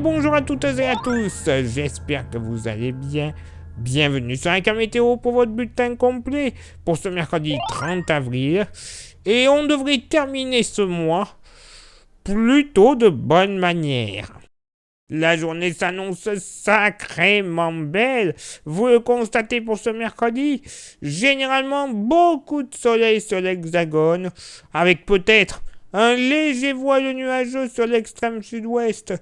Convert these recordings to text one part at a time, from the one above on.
bonjour à toutes et à tous, j'espère que vous allez bien. Bienvenue sur un météo pour votre bulletin complet pour ce mercredi 30 avril. Et on devrait terminer ce mois plutôt de bonne manière. La journée s'annonce sacrément belle, vous le constatez pour ce mercredi. Généralement beaucoup de soleil sur l'hexagone, avec peut-être un léger voile nuageux sur l'extrême sud-ouest,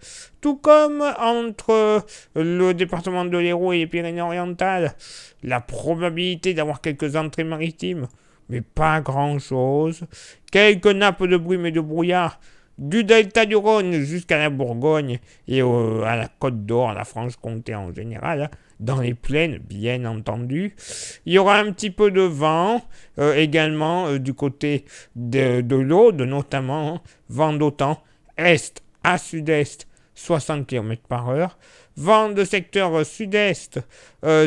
tout comme entre le département de l'Hérault et les Pyrénées-Orientales. La probabilité d'avoir quelques entrées maritimes, mais pas grand-chose. Quelques nappes de brume et de brouillard, du delta du Rhône jusqu'à la Bourgogne et à la Côte d'Or, à la Franche-Comté en général, dans les plaines, bien entendu. Il y aura un petit peu de vent, également du côté de l'Aude, notamment, vent d'autant, est à sud-est, 60 km par heure. Vent de secteur sud-est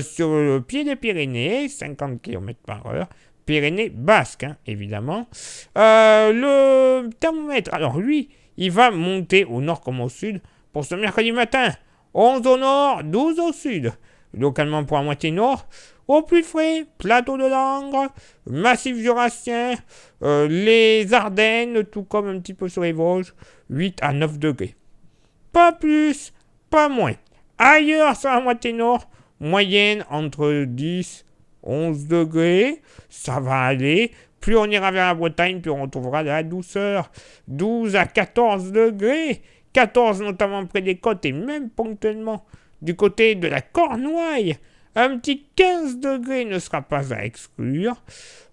sur le pied des Pyrénées, 50 km par heure. Pyrénées basques, évidemment. Le thermomètre, alors lui, il va monter au nord comme au sud pour ce mercredi matin. 11 au nord, 12 au sud. Localement pour la moitié nord. Au plus frais, plateau de Langres, massif jurassien, les Ardennes, tout comme un petit peu sur les Vosges, 8 à 9 degrés. Pas plus, pas moins. Ailleurs sur la moitié nord, moyenne entre 10 11 degrés, ça va aller. Plus on ira vers la Bretagne, plus on retrouvera de la douceur. 12 à 14 degrés. 14 notamment près des côtes et même ponctuellement du côté de la Cornouaille. Un petit 15 degrés ne sera pas à exclure.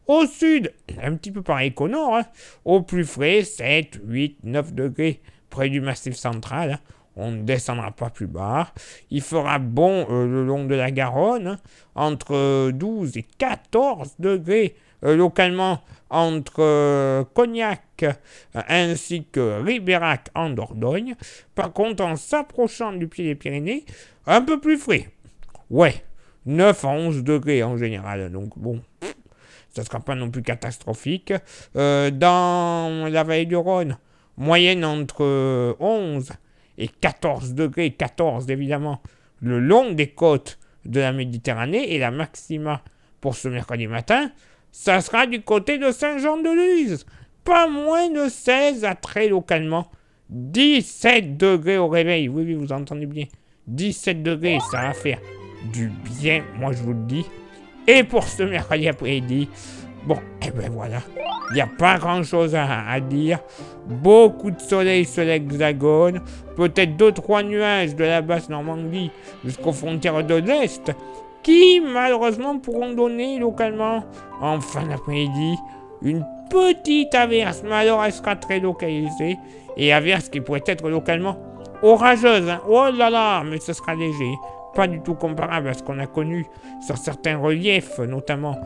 Au sud, un petit peu pareil qu'au nord. Au plus frais, 7, 8, 9 degrés près du massif central. On ne descendra pas plus bas. Il fera bon le long de la Garonne, entre 12 et 14 degrés, localement entre Cognac ainsi que Ribérac en Dordogne. Par contre, en s'approchant du pied des Pyrénées, un peu plus frais. Ouais, 9 à 11 degrés en général, donc bon, ça ne sera pas non plus catastrophique. Dans la vallée du Rhône, moyenne entre 11 et 14 degrés, 14 évidemment, le long des côtes de la Méditerranée, et la maxima pour ce mercredi matin, ça sera du côté de Saint-Jean-de-Luz. Pas moins de 16 à très localement 17 degrés au réveil. Oui, oui, vous entendez bien. 17 degrés, ça va faire du bien, moi je vous le dis. Et pour ce mercredi après-midi, bon, et ben voilà, il n'y a pas grand-chose à dire. Beaucoup de soleil sur l'hexagone, peut-être 2-3 nuages de la basse Normandie jusqu'aux frontières de l'Est, qui malheureusement pourront donner localement, en fin d'après-midi, une petite averse, mais alors elle sera très localisée, et averse qui pourrait être localement orageuse. Oh là là, mais ce sera léger. Pas du tout comparable à ce qu'on a connu sur certains reliefs, notamment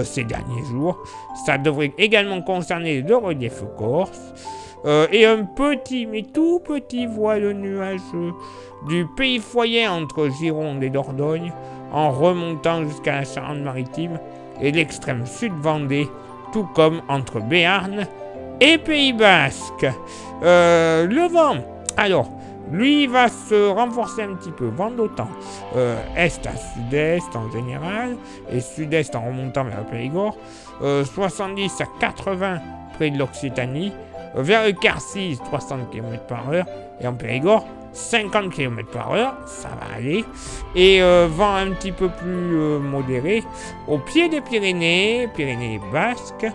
ces derniers jours. Ça devrait également concerner le relief corse. Et un petit, mais tout petit voile nuageux du pays foyer entre Gironde et Dordogne, en remontant jusqu'à la Charente-Maritime et l'extrême sud Vendée, tout comme entre Béarn et Pays Basque. Le vent, alors, lui va se renforcer un petit peu, vent d'autant, est à sud-est en général, et sud-est en remontant vers le Périgord, 70 à 80 près de l'Occitanie, vers le Quercy, 60 km par heure, et en Périgord, 50 km par heure, ça va aller, et vent un petit peu plus modéré, au pied des Pyrénées, Pyrénées basques,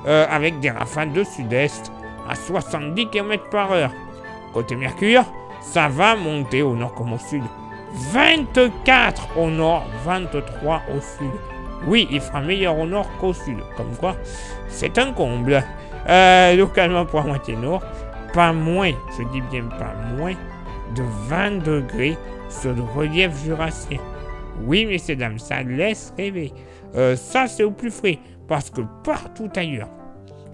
avec des rafales de sud-est à 70 km par heure. Côté Mercure, ça va monter au nord comme au sud. 24 au nord, 23 au sud. Oui, il fera meilleur au nord qu'au sud. Comme quoi, c'est un comble. Localement pour la moitié nord, pas moins, je dis bien pas moins, de 20 degrés sur le relief jurassien. Oui, messieurs, dames, ça laisse rêver. Ça, c'est au plus frais. Parce que partout ailleurs,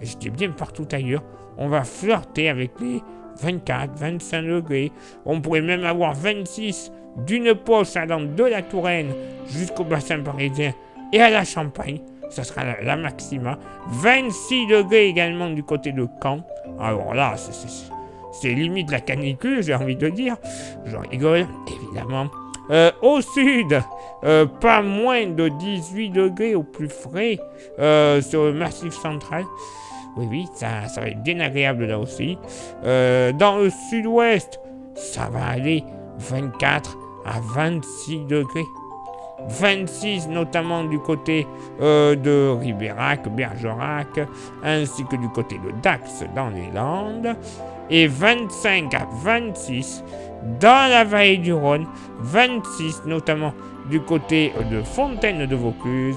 et je dis bien partout ailleurs, on va flirter avec les 24, 25 degrés. On pourrait même avoir 26 d'une poche allant de la Touraine jusqu'au bassin parisien et à la Champagne. Ça sera la maxima. 26 degrés également du côté de Caen. Alors là, C'est limite la canicule, j'ai envie de dire. Je rigole, évidemment. Au sud, pas moins de 18 degrés au plus frais sur le massif central. Oui, ça va être bien agréable là aussi. Dans le sud-ouest, ça va aller 24 à 26 degrés. 26 notamment du côté de Ribérac, Bergerac, ainsi que du côté de Dax dans les Landes. Et 25 à 26 dans la vallée du Rhône. 26 notamment du côté de Fontaine de Vaucluse,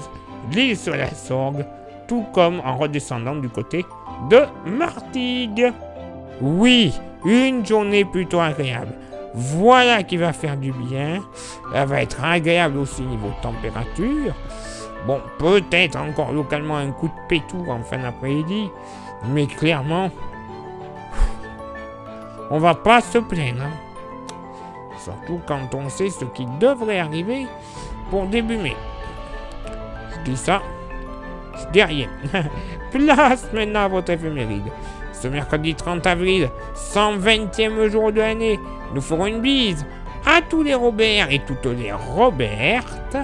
l'île sur la Sorgue, tout comme en redescendant du côté de Martigues. Oui, une journée plutôt agréable. Voilà qui va faire du bien. Elle va être agréable aussi niveau température. Bon, peut-être encore localement un coup de pétou en fin d'après-midi, mais clairement, on va pas se plaindre. Surtout quand on sait ce qui devrait arriver pour début mai. Je dis ça, je dis rien. Place maintenant à votre éphéméride. Ce mercredi 30 avril, 120e jour de l'année, nous ferons une bise à tous les Robert et toutes les Robertes.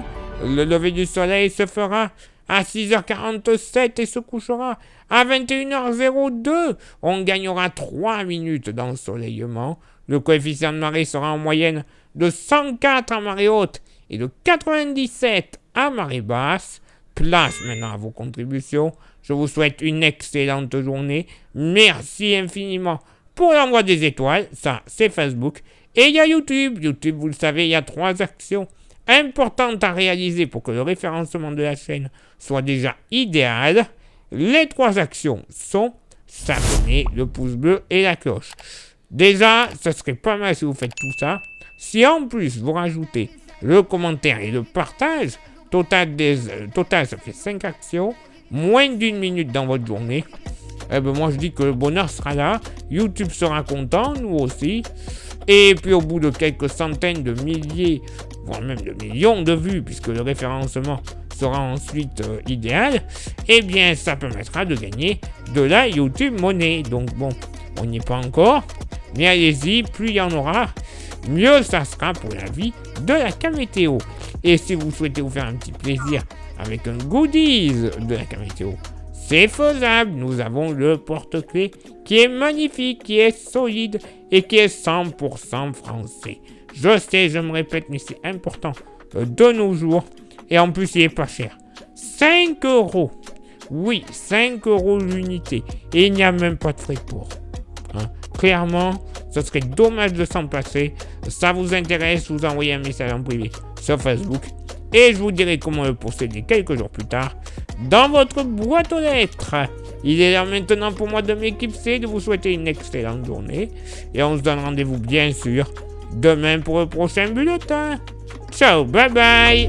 Le lever du soleil se fera à 6h47 et se couchera à 21h02. On gagnera 3 minutes d'ensoleillement. Le coefficient de marée sera en moyenne de 104 à marée haute et de 97 à marée basse. Place maintenant à vos contributions. Je vous souhaite une excellente journée. Merci infiniment pour l'envoi des étoiles. Ça, c'est Facebook. Et il y a YouTube. YouTube, vous le savez, il y a 3 actions importantes à réaliser pour que le référencement de la chaîne soit déjà idéal. Les 3 actions sont s'abonner, le pouce bleu et la cloche. Déjà, ce serait pas mal si vous faites tout ça. Si en plus vous rajoutez le commentaire et le partage, total, ça fait 5 actions, moins d'1 minute dans votre journée. Moi je dis que le bonheur sera là, YouTube sera content, nous aussi. Et puis au bout de quelques centaines de milliers, voire même de millions de vues, puisque le référencement sera ensuite idéal, eh bien ça permettra de gagner de la YouTube monnaie. Donc bon, on n'y est pas encore, mais allez-y, plus il y en aura, mieux ça sera pour la vie de la Camétéo. Et si vous souhaitez vous faire un petit plaisir avec un goodies de la Camétéo, c'est faisable. Nous avons le porte-clés qui est magnifique, qui est solide et qui est 100% français. Je sais, je me répète, mais c'est important de nos jours. Et en plus, il est pas cher. 5 €. Oui, 5 € l'unité. Et il n'y a même pas de frais de port. Clairement, ce serait dommage de s'en passer. Ça vous intéresse, vous envoyez un message en privé sur Facebook. Et je vous dirai comment le procéder quelques jours plus tard dans votre boîte aux lettres. Il est là maintenant pour moi de m'équiper, de vous souhaiter une excellente journée. Et on se donne rendez-vous bien sûr demain pour le prochain bulletin. Ciao, bye bye.